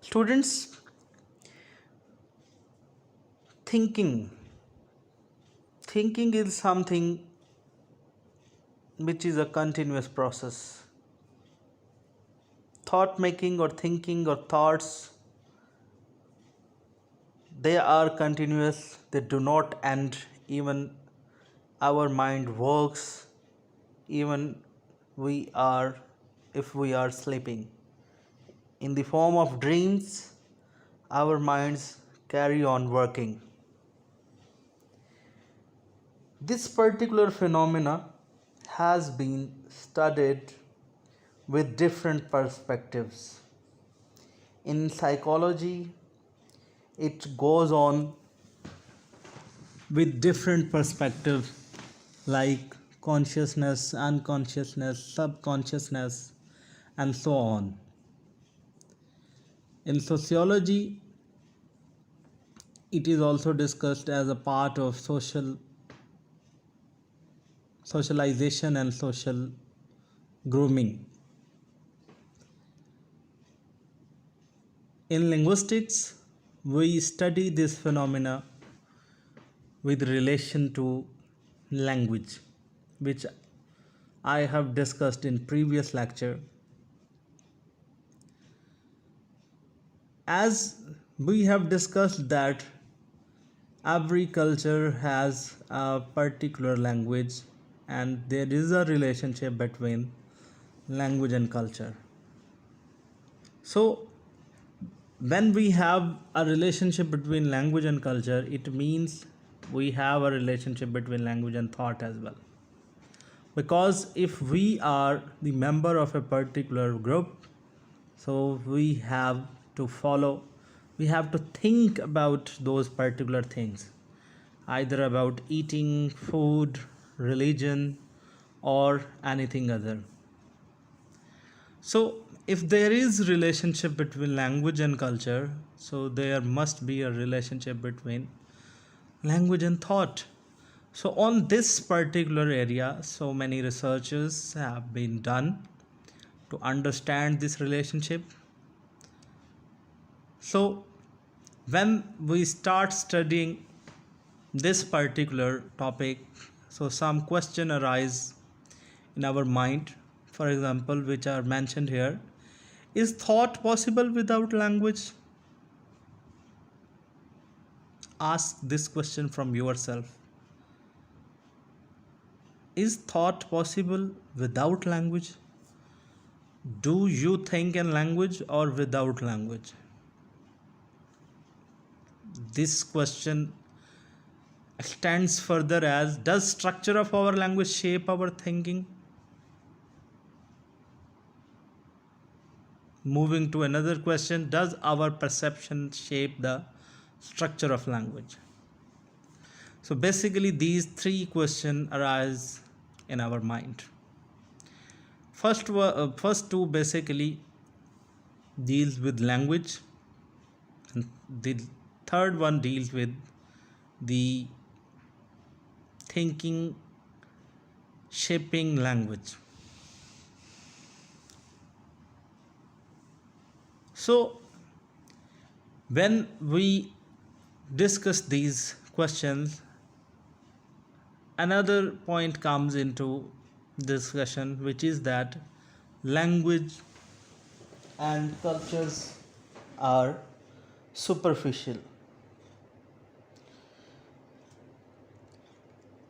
Students, thinking is something which is a continuous process. Thought making or thinking or thoughts, they are continuous, they do not end. Even our mind works even we are if we are sleeping. In the form of dreams, our minds carry on working. This particular phenomena has been studied with different perspectives. In psychology, it goes on with different perspectives like consciousness, unconsciousness, subconsciousness, and so on. In sociology, it is also discussed as a part of socialization and social grooming. In linguistics, we study this phenomena with relation to language, which I have discussed in previous lecture. As we have discussed that every culture has a particular language and there is a relationship between language and culture. So when we have a relationship between language and culture, it means we have a relationship between language and thought as well. Because if we are the member of a particular group, so we have to think about those particular things, either about eating, food, religion, or anything other. So if there is relationship between language and culture, so there must be a relationship between language and thought. So on this particular area, so many researches have been done to understand this relationship. So when we start studying this particular topic, so some question arise in our mind, for example, which are mentioned here. Is thought possible without language? Ask this question from yourself. Is thought possible without language? Do you think in language or without language? This question extends further as, does structure of our language shape our thinking? Moving to another question, does our perception shape the structure of language? So basically these three questions arise in our mind. First two basically deals with language, and the third one deals with the thinking shaping language. So when we discuss these questions, another point comes into discussion, which is that language and cultures are superficial.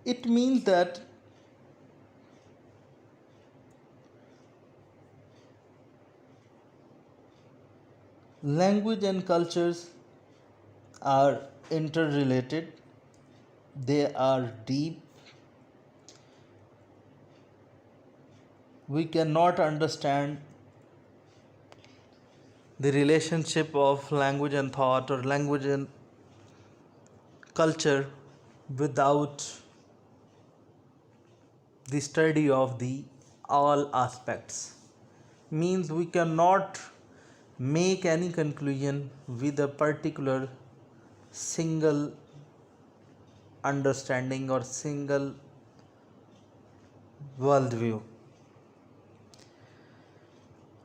It means that language and cultures are interrelated, they are deep. We cannot understand the relationship of language and thought or language and culture without the study of the all aspects. Means we cannot make any conclusion with a particular single understanding or single worldview.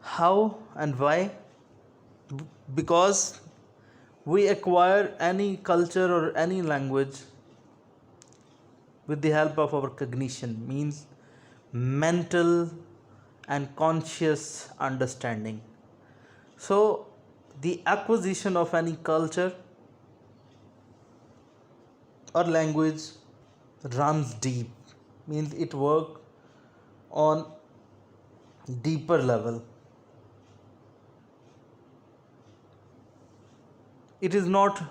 How and why? because we acquire any culture or any language with the help of our cognition, means mental and conscious understanding. So the acquisition of any culture or language runs deep, means it works on deeper level. It is not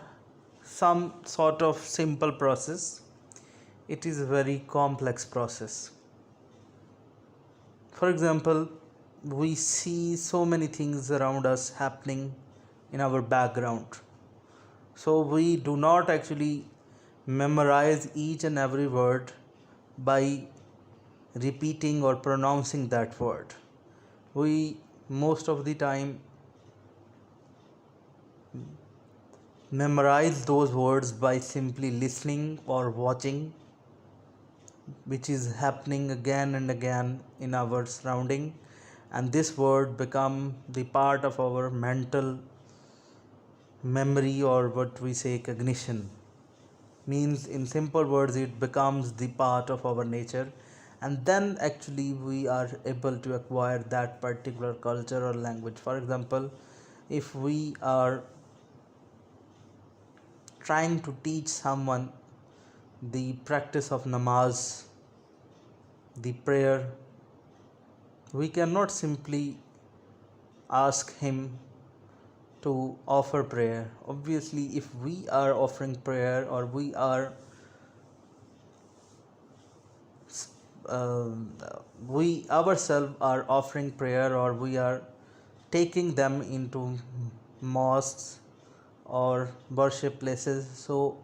some sort of simple process, it is a very complex process. For example, we see so many things around us happening in our background. So we do not actually memorize each and every word by repeating or pronouncing that word. We most of the time memorize those words by simply listening or watching, which is happening again and again in our surrounding, and this word become the part of our mental memory, or what we say cognition, means in simple words it becomes the part of our nature, and then actually we are able to acquire that particular culture or language. For example, if we are trying to teach someone the practice of namaz, the prayer, we cannot simply ask him to offer prayer. Obviously, if we are offering prayer, or we are uh, we ourselves are offering prayer, or we are taking them into mosques or worship places, so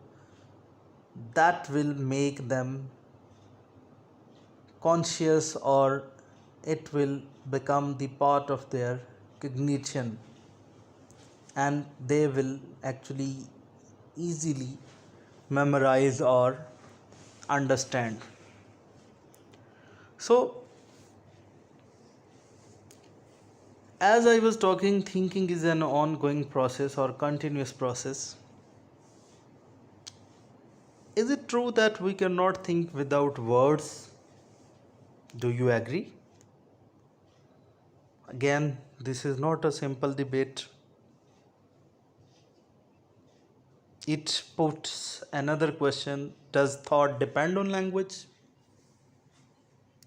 that will make them conscious, or it will become the part of their cognition, and they will actually easily memorize or understand. So as I was talking, thinking is an ongoing process or continuous process. Is it true that we cannot think without words? Do you agree? Again, this is not a simple debate. It puts another question: does thought depend on language?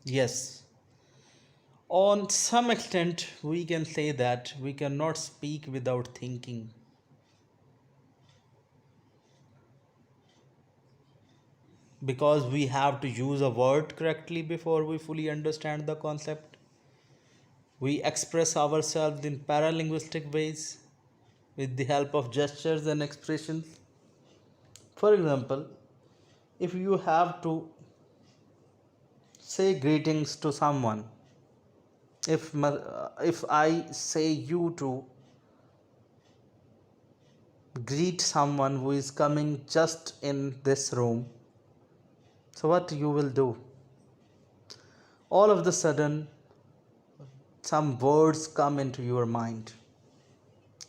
Yes. On some extent, we can say that we cannot speak without thinking. Because we have to use a word correctly before we fully understand the concept. We express ourselves in paralinguistic ways with the help of gestures and expressions. For example, if you have to say greetings to someone, if I say you to greet someone who is coming just in this room, so what you will do? All of the sudden, some words come into your mind.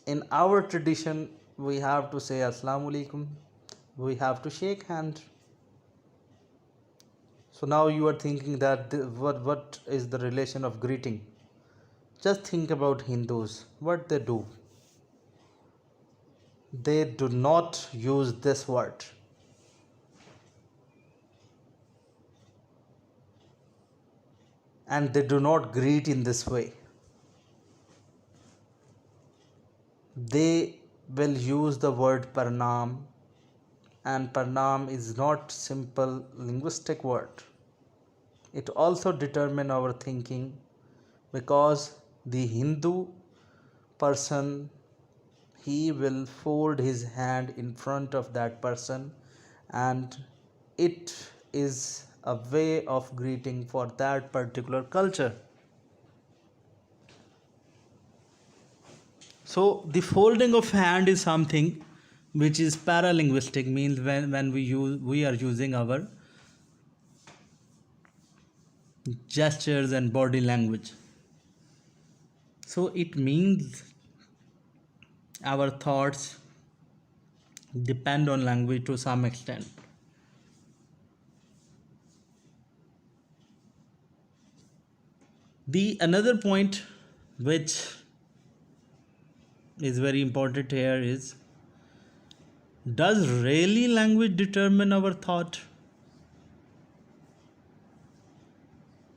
In our tradition, we have to say Assalamu alaikum, we have to shake hand. So now you are thinking that what is the relation of greeting? Just think about Hindus, what they do. They do not use this word. And they do not greet in this way. They will use the word parnam, and parnam is not simple linguistic word. It also determines our thinking, because the Hindu person, he will fold his hand in front of that person, and it is a way of greeting for that particular culture. So the folding of hand is something which is paralinguistic, means when we are using our gestures and body language. So it means our thoughts depend on language to some extent. The another point which is very important here is, does really language determine our thought?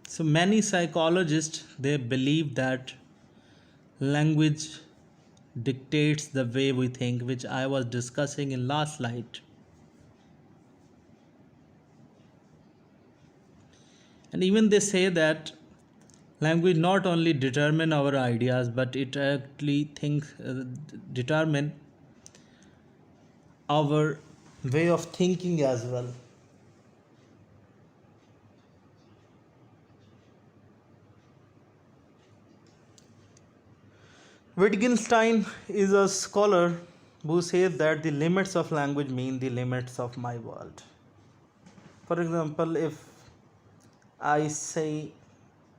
So many psychologists, they believe that language dictates the way we think, which I was discussing in last slide. And even they say that language not only determine our ideas, but it actually determine our way of thinking as well. Wittgenstein is a scholar who says that the limits of language mean the limits of my world. For example, if I say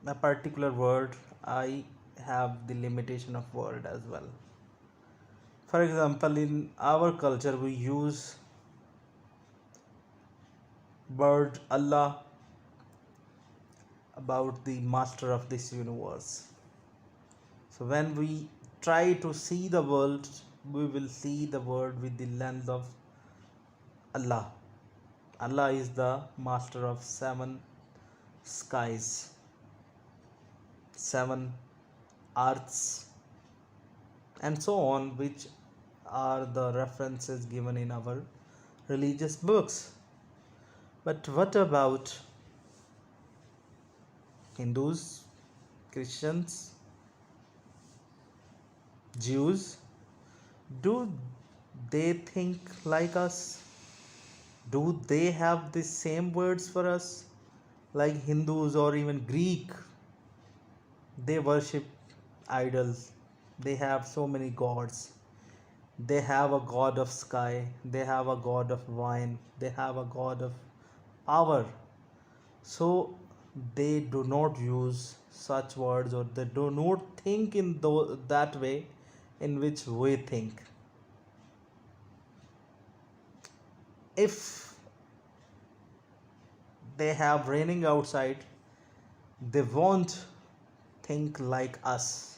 a particular word, I have the limitation of word as well. For example, in our culture, we use word Allah about the master of this universe. So when we try to see the world, we will see the world with the lens of Allah. Allah is the master of 7 skies, 7 earths, and so on, which are the references given in our religious books. But what about Hindus, Christians, Jews? Do they think like us? Do they have the same words for us? Like Hindus or even Greek, they worship idols. They have so many gods. They have a god of sky, they have a god of wine, they have a god of power. So they do not use such words, or they do not think in that way in which we think. If they have raining outside, they won't think like us.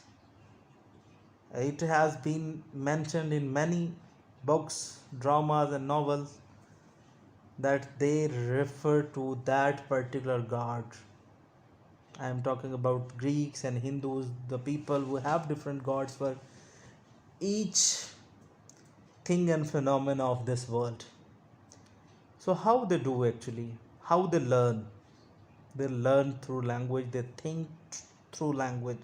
It has been mentioned in many books, dramas, and novels that they refer to that particular god. I am talking about Greeks and Hindus, the people who have different gods for each thing and phenomena of this world. So, how they do actually? How they learn? They learn through language, they think through language.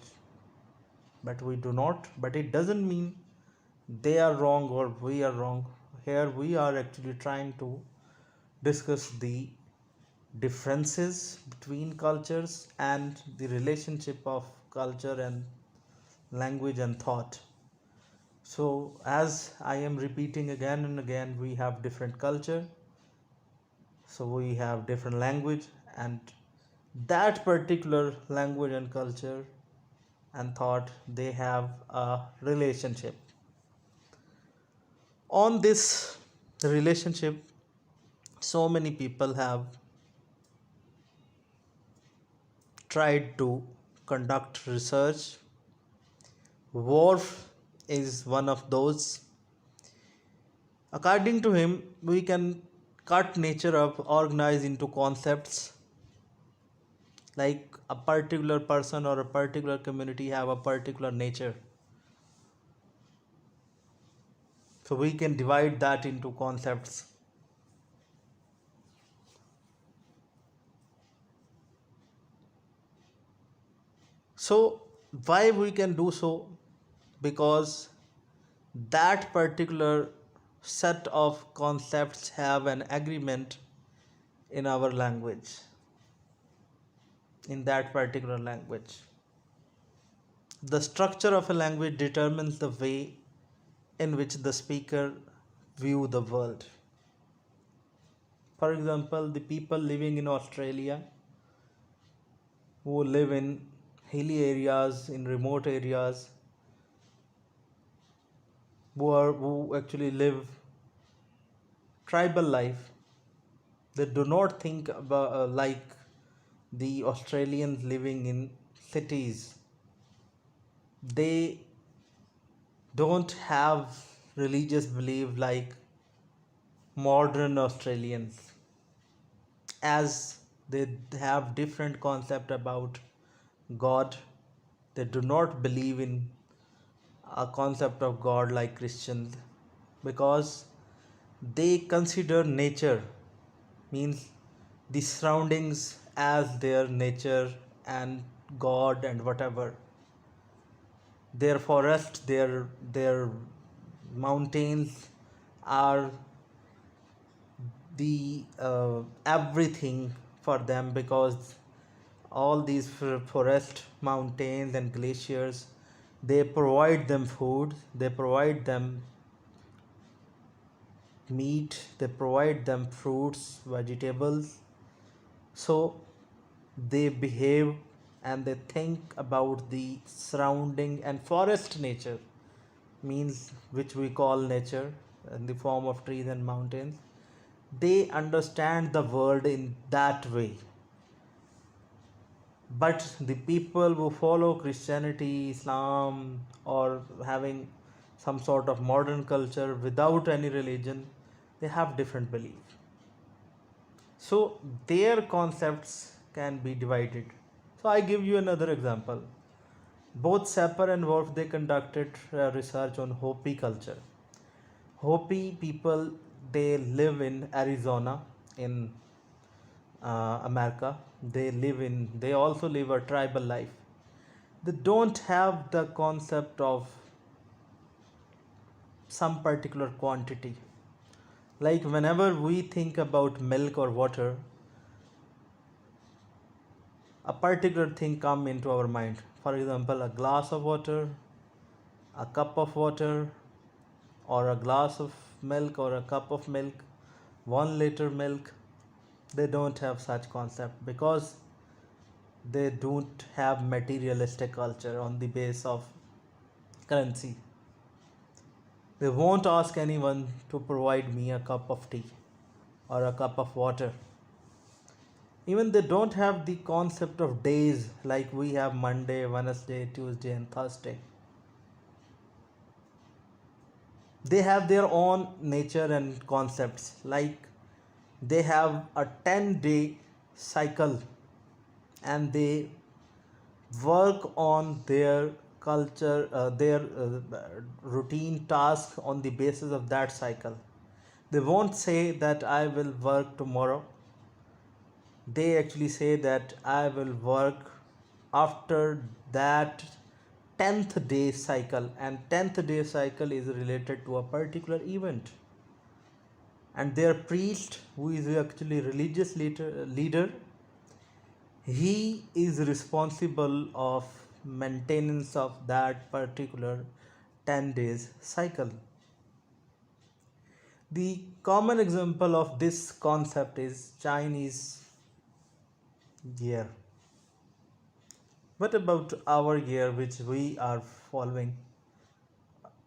But we do not. But it doesn't mean they are wrong or we are wrong. Here we are actually trying to discuss the differences between cultures and the relationship of culture and language and thought. So, as I am repeating again and again, we have different culture, so we have different language, and that particular language and culture and thought, they have a relationship. On this relationship, so many people have tried to conduct research. Whorf is one of those. According to him, we can cut nature up, organize into concepts, like a particular person or a particular community have a particular nature. So we can divide that into concepts. So why we can do so? Because that particular set of concepts have an agreement in our language, in that particular language. The structure of a language determines the way in which the speaker view the world. For example, the people living in Australia who live in hilly areas, in remote areas, who actually live tribal life. They do not think about like the Australians living in cities. They don't have religious belief like modern Australians, as they have different concept about God. They do not believe in a concept of God like Christians, because they consider nature, means the surroundings, as their nature and God and whatever. Their forest, their mountains are the everything for them, because all these forest, mountains and glaciers, they provide them food, they provide them meat, they provide them fruits, vegetables. So they behave and they think about the surrounding and forest nature, means which we call nature in the form of trees and mountains. They understand the world in that way. But the people who follow Christianity, Islam, or having some sort of modern culture without any religion, they have different belief. So their concepts can be divided. So I give you another example. Both Sapir and Whorf, they conducted research on Hopi culture. Hopi people, they live in Arizona in America. They also live a tribal life. They don't have the concept of some particular quantity. Like whenever we think about milk or water, a particular thing come into our mind. For example, a glass of water, a cup of water, or a glass of milk or a cup of milk, 1 liter milk. They don't have such concept, because they don't have materialistic culture on the base of currency. They won't ask anyone to provide me a cup of tea or a cup of water. Even they don't have the concept of days like we have Monday, Wednesday, Tuesday, and Thursday. They have their own nature and concepts, like they have a 10-day cycle, and they work on their culture, their routine task on the basis of that cycle. They won't say that I will work tomorrow. They actually say that I will work after that 10th day cycle, and 10th day cycle is related to a particular event. And their priest, who is actually religious leader, he is responsible of maintenance of that particular 10 days cycle. The common example of this concept is Chinese year. What about our year, which we are following?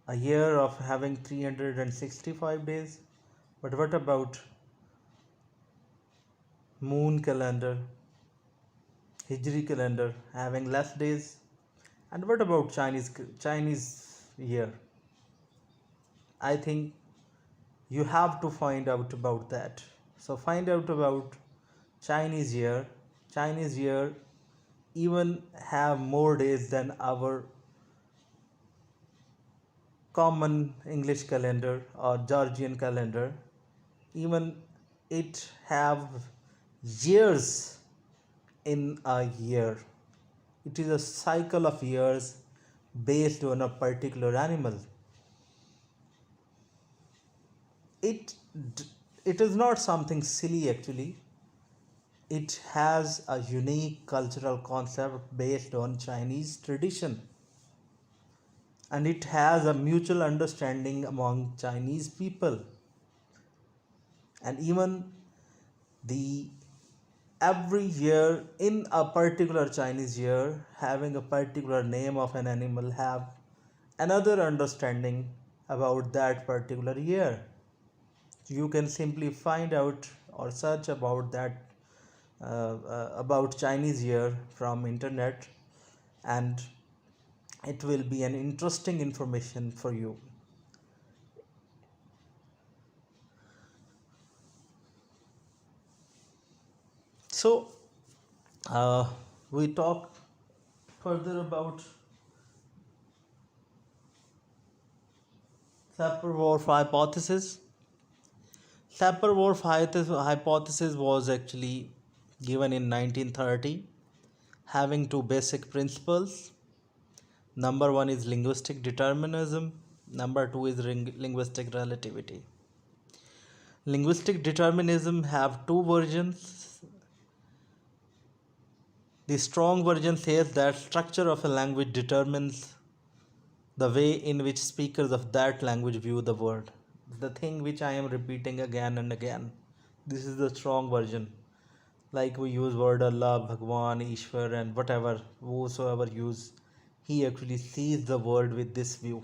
A year of having 365 days. But what about moon calendar, Hijri calendar, having less days? And what about Chinese year? I think you have to find out about that. So find out about Chinese year. Chinese year even have more days than our common English calendar or Georgian calendar. Even it have years in a year. It is a cycle of years based on a particular animal. It it is not something silly actually. It has a unique cultural concept based on Chinese tradition, and it has a mutual understanding among Chinese people. And even the every year in a particular Chinese year, having a particular name of an animal have another understanding about that particular year. You can simply find out or search about that about Chinese year from internet, and it will be an interesting information for you. So we talk further about Sapir-Whorf hypothesis. Sapir-Whorf hypothesis was actually given in 1930, having two basic principles. Number one is linguistic determinism. Number two is linguistic relativity. Linguistic determinism have two versions. The strong version says that structure of a language determines the way in which speakers of that language view the world. The thing which I am repeating again and again. This is the strong version. Like we use word Allah, Bhagwan, Ishwar, and whatever, whosoever use, he actually sees the world with this view.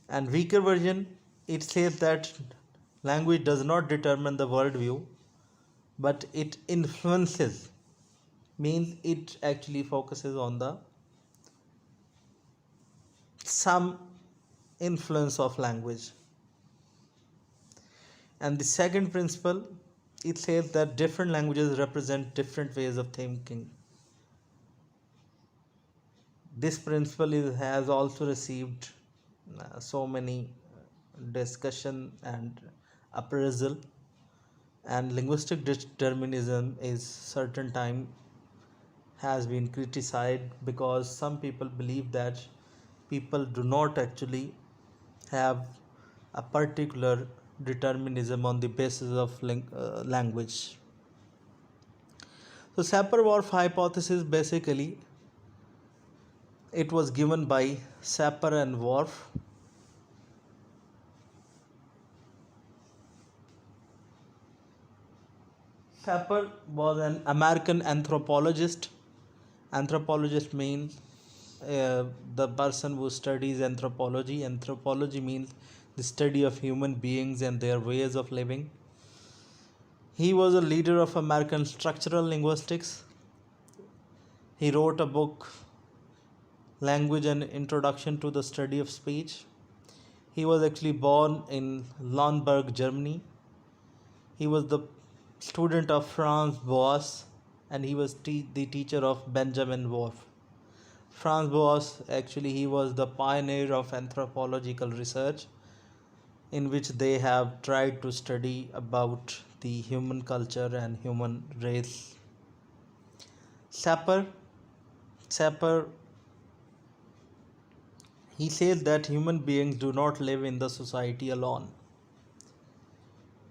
And weaker version, it says that language does not determine the worldview, but it influences, means it actually focuses on the some influence of language. And the second principle, it says that different languages represent different ways of thinking. This principle has also received so many discussion and appraisal. And linguistic determinism is certain time has been criticized because some people believe that people do not actually have a particular determinism on the basis of language. So Sapir-Whorf hypothesis, basically it was given by Sapir and Whorf. Sapir was an American anthropologist. Anthropologist means the person who studies anthropology. Anthropology means the study of human beings and their ways of living. He was a leader of American structural linguistics. He wrote a book, Language and Introduction to the Study of Speech. He was actually born in Lauenburg, Germany. He was the student of Franz Boas, and he was the teacher of Benjamin Whorf. Franz Boas, actually he was the pioneer of anthropological research, in which they have tried to study about the human culture and human race. Sapir, he says that human beings do not live in the society alone.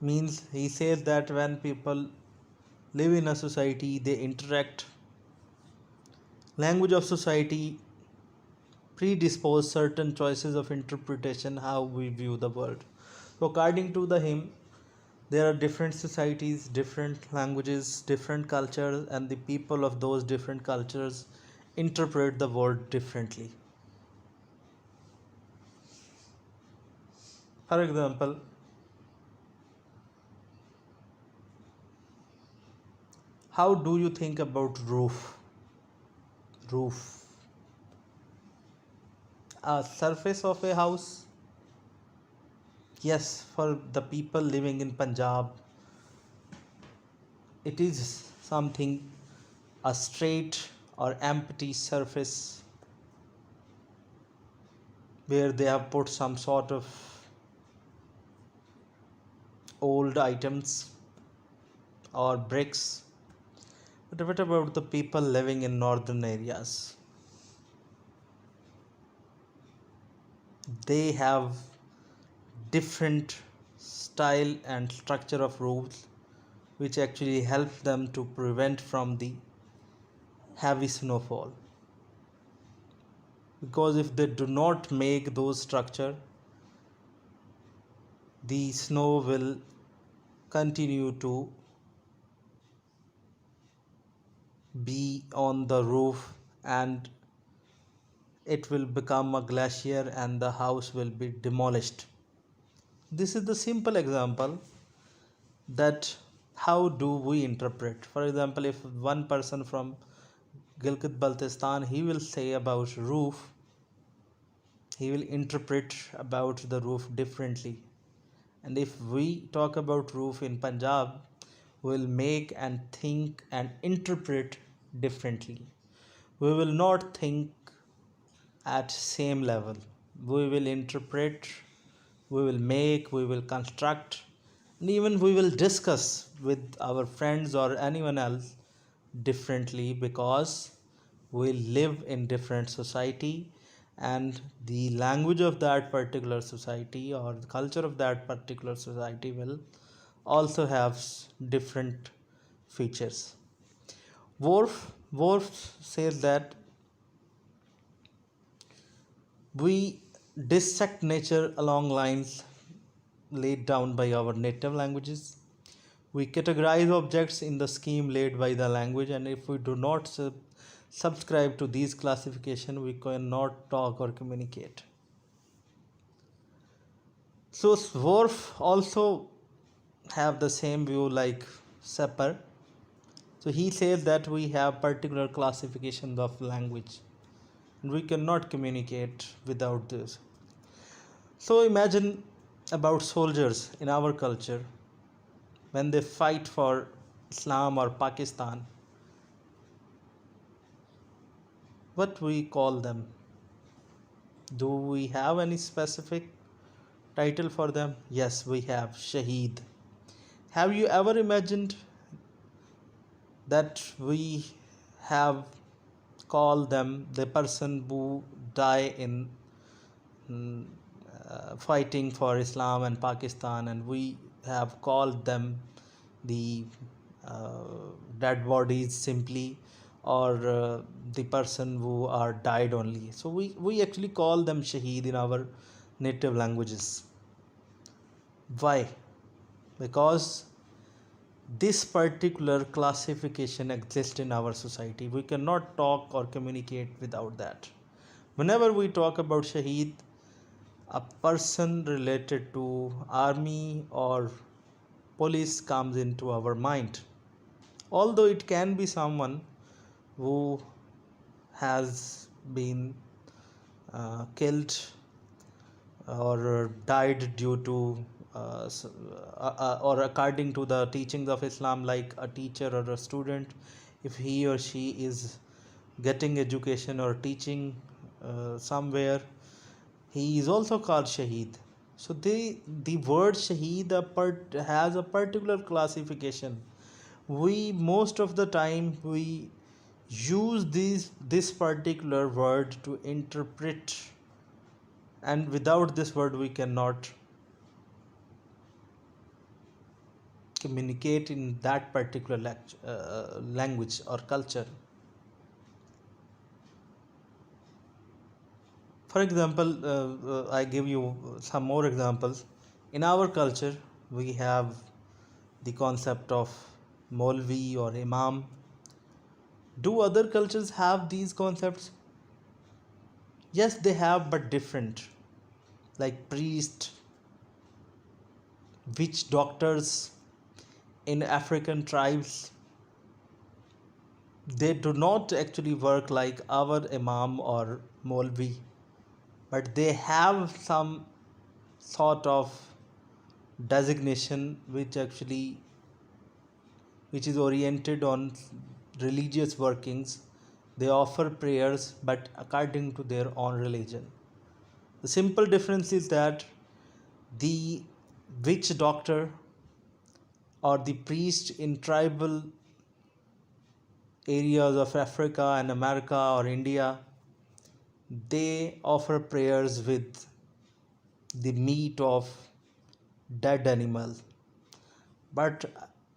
Means he says that when people live in a society, they interact. Language of society predispose certain choices of interpretation how we view the world. So according to him, there are different societies, different languages, different cultures, and the people of those different cultures interpret the world differently. For example, how do you think about roof? Roof. A surface of a house? Yes, for the people living in Punjab, it is something, a straight or empty surface where they have put some sort of old items or bricks. But what about the people living in northern areas? They have different style and structure of roofs which actually help them to prevent from the heavy snowfall. Because if they do not make those structure, the snow will continue to be on the roof and it will become a glacier and the house will be demolished. This is the simple example that how do we interpret. For example, if one person from Gilgit Baltistan, he will say about roof, he will interpret about the roof differently. And if we talk about roof in Punjab, we'll make and think and interpret differently. We will not think at same level. We will interpret, we will make, we will construct, and even we will discuss with our friends or anyone else differently, because we live in different society, and the language of that particular society or the culture of that particular society will also have different features. Whorf says that we dissect nature along lines laid down by our native languages. We categorize objects in the scheme laid by the language, and if we do not subscribe to these classification, we cannot talk or communicate. So Whorf also have the same view like Sapir. So he says that we have particular classifications of language, and we cannot communicate without this. So imagine about soldiers in our culture when they fight for Islam or Pakistan. What we call them? Do we have any specific title for them? Yes, we have Shaheed. Have you ever imagined that we have called them the person who die in fighting for Islam and Pakistan, and we have called them the dead bodies simply, or the person who are died only? So we actually call them Shaheed in our native languages. Why? Because this particular classification exists in our society. We cannot talk or communicate without that. Whenever we talk about Shaheed, a person related to army or police comes into our mind. Although it can be someone who has been killed or died due to or according to the teachings of Islam, like a teacher or a student, if he or she is getting education or teaching somewhere, he is also called Shaheed. So the word Shaheed has a particular classification. We most of the time we use this particular word to interpret, and without this word we cannot communicate in that particular language or culture. For example, I give you some more examples. In our culture, we have the concept of Maulvi or Imam. Do other cultures have these concepts? Yes, they have, but different. Like priest, witch doctors in African tribes, they do not actually work like our Imam or Maulvi, but they have some sort of designation which is oriented on religious workings. They offer prayers, but according to their own religion. The simple difference is that the witch doctor or the priest in tribal areas of Africa and America or India, they offer prayers with the meat of dead animal. But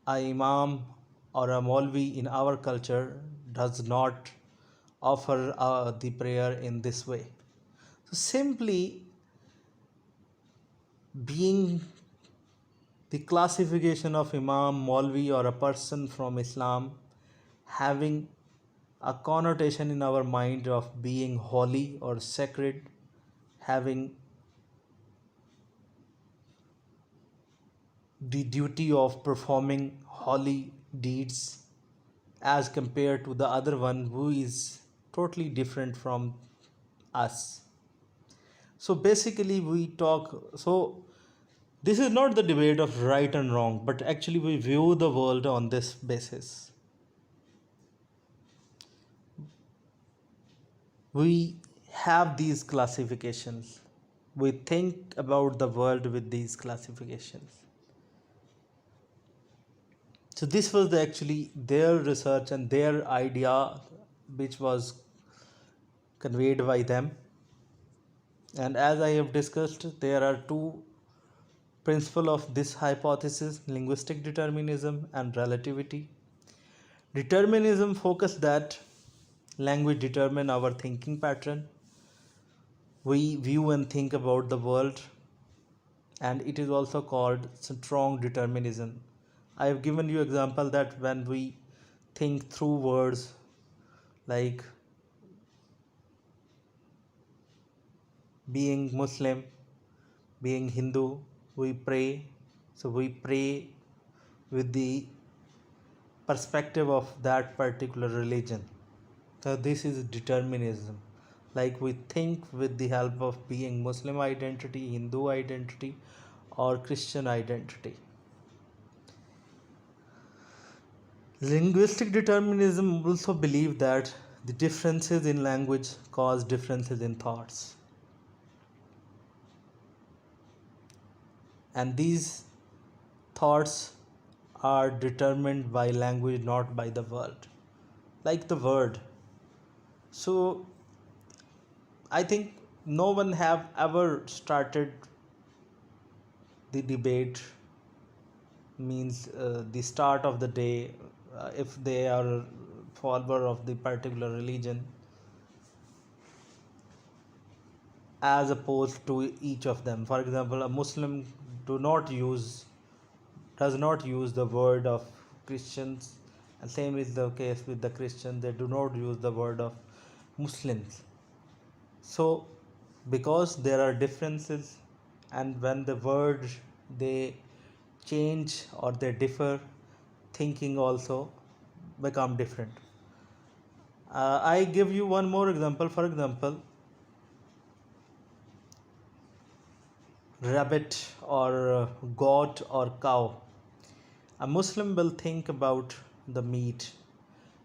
a imam or a Maulvi in our culture does not offer the prayer in this way. So simply being the classification of imam, Maulvi, or a person from Islam having a connotation in our mind of being holy or sacred, having the duty of performing holy deeds, as compared to the other one who is totally different from us. So basically we talk, so this is not the debate of right and wrong, but actually we view the world on this basis. We have these classifications. We think about the world with these classifications. So this was actually their research and their idea which was conveyed by them. And as I have discussed, there are two principles of this hypothesis: linguistic determinism and relativity. Determinism focuses that language determines our thinking pattern. We view and think about the world, and it is also called strong determinism. I have given you example that when we think through words like being Muslim, being Hindu, we pray. So we pray with the perspective of that particular religion. So this is determinism. Like we think with the help of being Muslim identity, Hindu identity, or Christian identity. Linguistic determinism also believes that the differences in language cause differences in thoughts. And these thoughts are determined by language, not by the world. Like the word. So I think no one have ever started the debate, means the start of the day, if they are follower of the particular religion, as opposed to each of them. For example, a Muslim does not use the word of Christians, and same is the case with the Christians. They do not use the word of Muslims. So because there are differences, and when the word they change or they differ, thinking also become different. I give you one more example. For example, rabbit or goat or cow. A Muslim will think about the meat,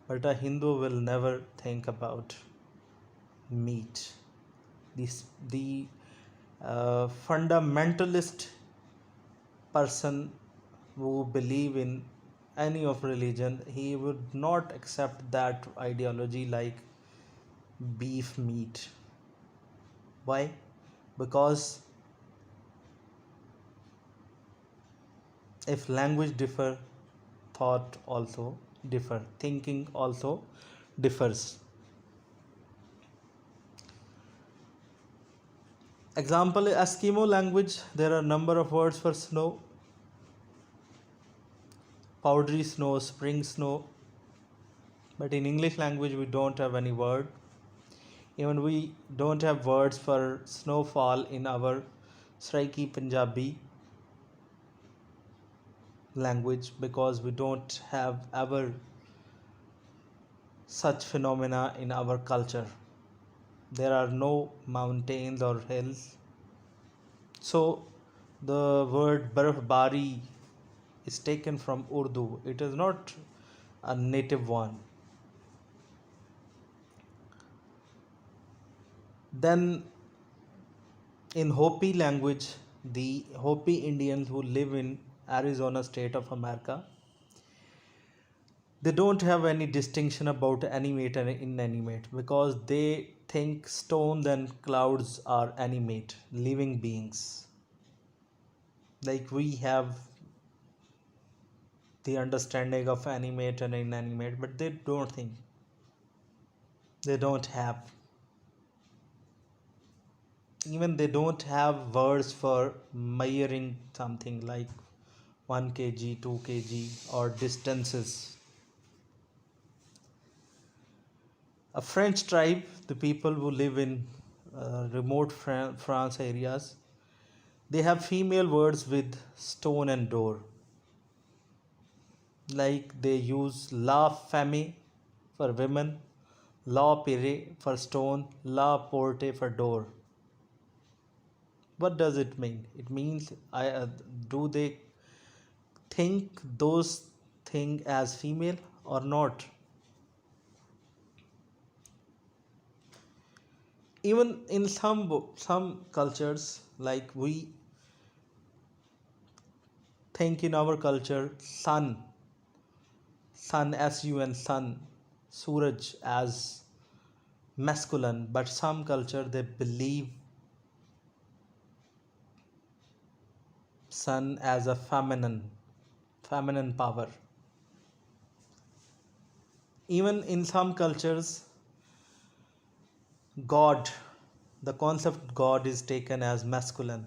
but a Hindu will never think about meat. The fundamentalist person who believe in any of religion, he would not accept that ideology like beef meat. Why? Because if language differ, thought also differ, thinking also differs. Example, Eskimo language, there are number of words for snow: powdery snow, spring snow. But in English language we don't have any word. Even we don't have words for snowfall in our Saraiki Punjabi language, because we don't have ever such phenomena in our culture. There are no mountains or hills. So the word barfbari is taken from Urdu. It is not a native one. Then in Hopi language, the Hopi Indians who live in Arizona state of America, they don't have any distinction about animate and inanimate, because they think stones and clouds are animate, living beings. Like we have the understanding of animate and inanimate, but they don't think. They don't have. Even they don't have words for measuring something like 1 kg, 2 kg, or distances. A French tribe, the people who live in remote France areas, they have female words with stone and door. Like they use la femme for women, la pere for stone, la porte for door. What does it mean? It means do they think those things as female or not? Even in some cultures, like we think in our culture, sun sun, suraj as masculine, but some culture they believe sun as a feminine power. Even in some cultures, God, the concept God is taken as masculine.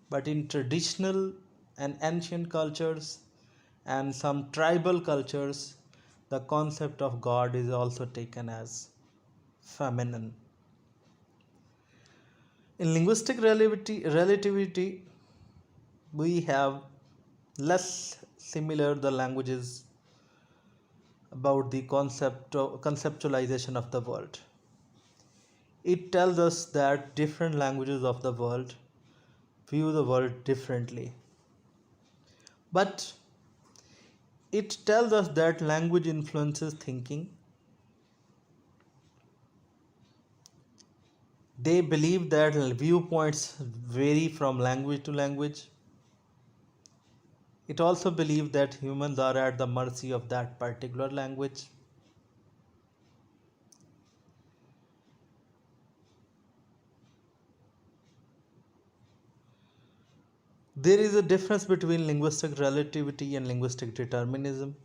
But in traditional and ancient cultures and some tribal cultures, the concept of God is also taken as feminine. In linguistic relativity, we have less similar the languages about the conceptualization of the world. It tells us that different languages of the world view the world differently. But it tells us that language influences thinking. They believe that viewpoints vary from language to language. It also believes that humans are at the mercy of that particular language. There is a difference between linguistic relativity and linguistic determinism.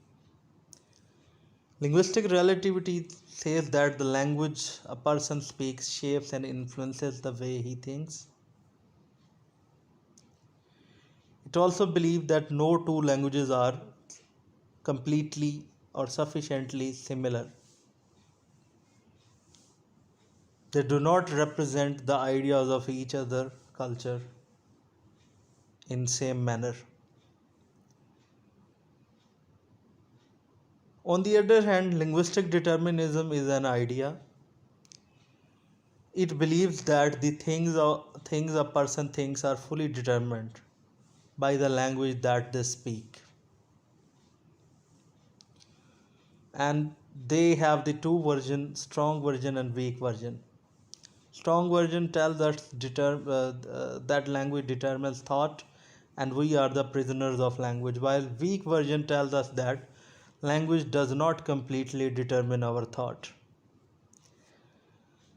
Linguistic relativity says that the language a person speaks shapes and influences the way he thinks. It also believes that no two languages are completely or sufficiently similar. They do not represent the ideas of each other culture in same manner. On the other hand, linguistic determinism is an idea. It believes that the things a person thinks are fully determined by the language that they speak. And they have the two versions, strong version and weak version. Strong version tells us that language determines thought and we are the prisoners of language, while weak version tells us that language does not completely determine our thought.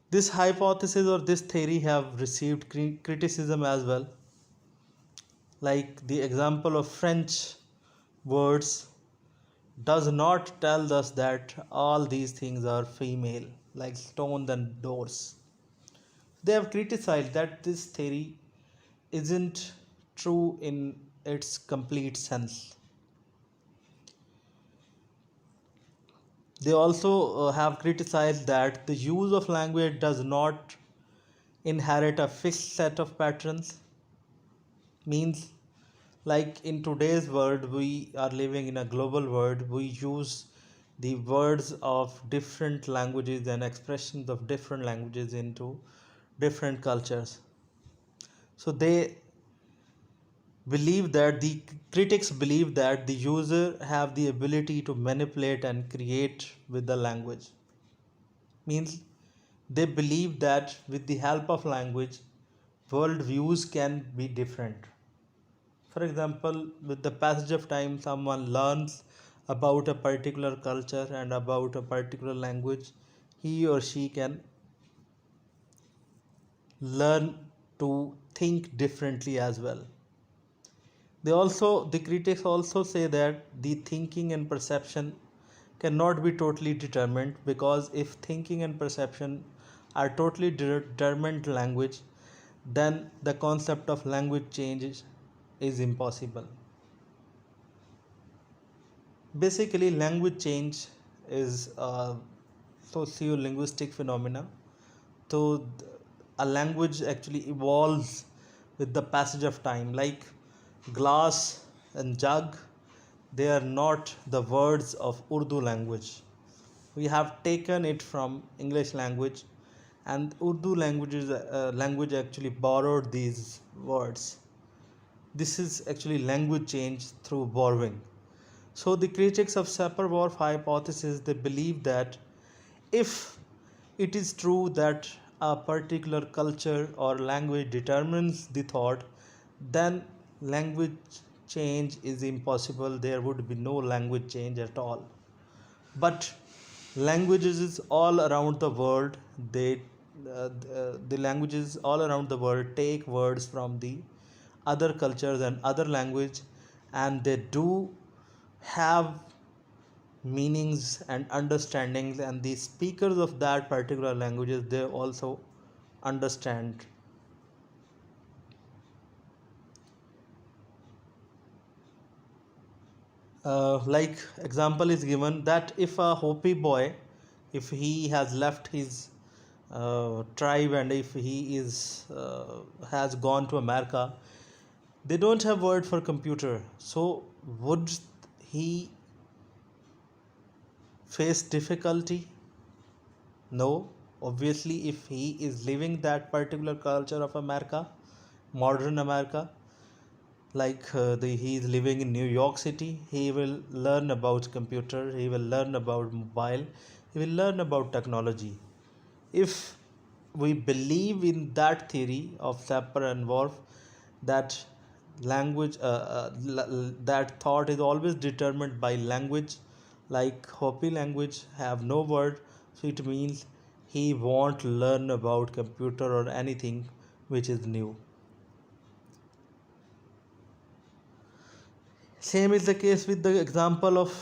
This hypothesis or this theory have received criticism as well, like the example of French words does not tell us that all these things are female, like stones and doors. They have criticized that this theory isn't true in its complete sense. They also have criticized that the use of language does not inherit a fixed set of patterns. Means, like in today's world, we are living in a global world, we use the words of different languages and expressions of different languages into different cultures. So they believe that the critics believe that the user have the ability to manipulate and create with the language. Means they believe that with the help of language world views can be different. For example, with the passage of time someone learns about a particular culture and about a particular language, he or she can learn to think differently as well. The critics also say that the thinking and perception cannot be totally determined, because if thinking and perception are totally determined language, then the concept of language change is impossible. Basically, language change is sociolinguistic phenomena. So a language actually evolves with the passage of time. Like glass and jug, they are not the words of Urdu language. We have taken it from English language, and Urdu language actually borrowed these words. This is actually language change through borrowing. So the critics of Sapir-Whorf hypothesis, they believe that if it is true that a particular culture or language determines the thought, then language change is impossible. There would be no language change at all. But languages is all around the world. The languages all around the world take words from the other cultures and other language, and they do have meanings and understandings, and the speakers of that particular languages, they also understand. Like example is given that if a Hopi boy, if he has left his tribe, and if he is has gone to America, they don't have word for computer. So would he face difficulty? No. Obviously, if he is living that particular culture of America, modern America, like he is living in New York City, he will learn about computer, he will learn about mobile, he will learn about technology. If we believe in that theory of Sapir and Whorf, that language, that thought is always determined by language, like Hopi language have no word, so it means he won't learn about computer or anything which is new. Same is the case with the example of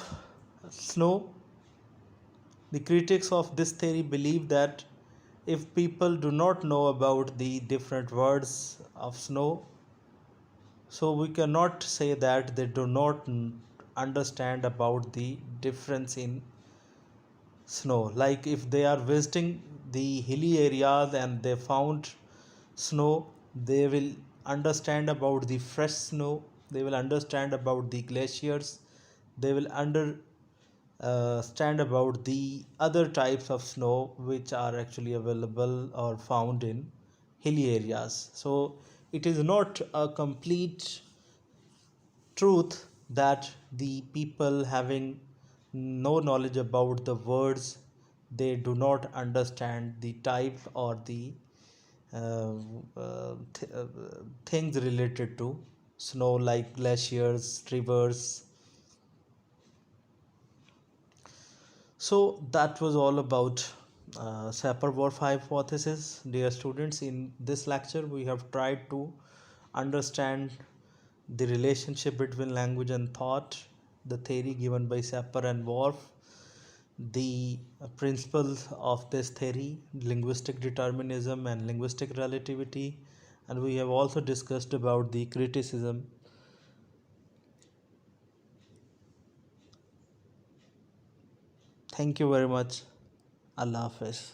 snow. The critics of this theory believe that if people do not know about the different words of snow, so we cannot say that they do not understand about the difference in snow. Like if they are visiting the hilly areas and they found snow, they will understand about the fresh snow, they will understand about the glaciers, they will understand about the other types of snow which are actually available or found in hilly areas. So it is not a complete truth that the people having no knowledge about the words, they do not understand the type or the uh, things related to snow, like glaciers, rivers. So that was all about Sapir-Whorf hypothesis. Dear students, in this lecture we have tried to understand the relationship between language and thought, the theory given by Sapir and Whorf, the principles of this theory, linguistic determinism and linguistic relativity, and we have also discussed about the criticism. Thank you very much. Allah Hafiz.